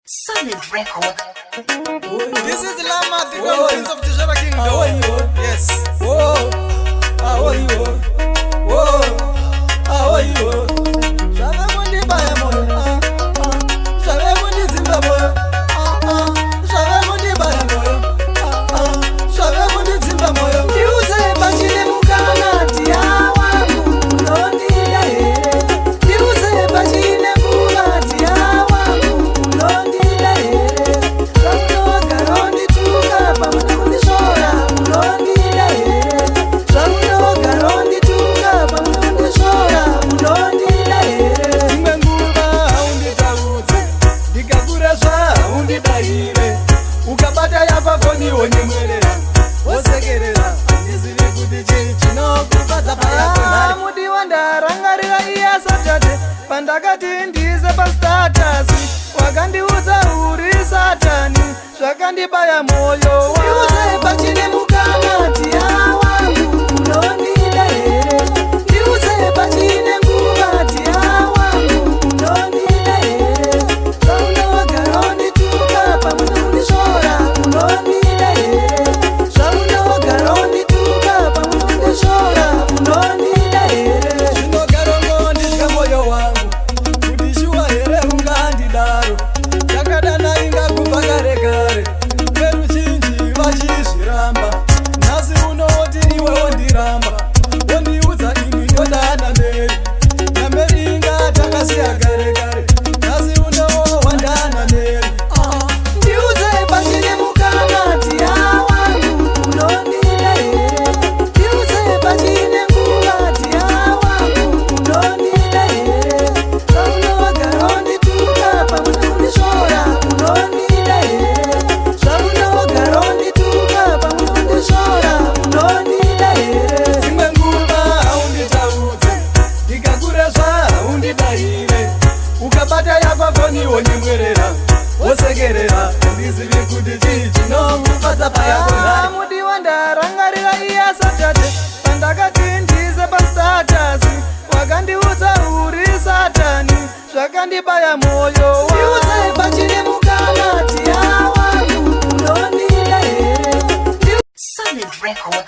Solid record. This is the Lama, the Grand Prince of Tishara Kingdom. Yes. Ukabata yapa foni wonyemwerera wosekerera ndiziri kuti chinokufadza payako mudi wandarangarira iya Saturday pandakati ndize pastatus wakandiudza uri Satani zvakandibaya moyo ndiudze pachine mukanati wangu unondida here ndiudze pachine nguvati wangu unondida here saunogara undituka pamwe nekundishora unondida here saunogara undituka pamwe nekundishora unondida here zvinogara ngondidya moyo wangu kuti shuwa here ungandidaro takadana ingakubva kare kare veruzhinji vachizviramba nhasi unoti iwe wondiramba wondiudza ini ndodana meri nameri inga takasiya kare kare nhasi uno wandana meri ndiudze pachine mukanati wangu unondida here ndiudze pachine nguvati wangu unondida here saunogara undituka pamwe nekundishora unondida here saunogara undituka pamwe nekundishora unondida here dzimwe nguva haunditaudze ndikakurezva haundidahire ukabata yapa foni wonyemwerera wosekerera handizivi kuti chii chinokufadza payako mudi wandarangarira iya Saturday pandakati ndize pastatus wakandiudza uri Satani zvakandibaya moyo ndiudze pachine mukanati wangu unondida here Solid record.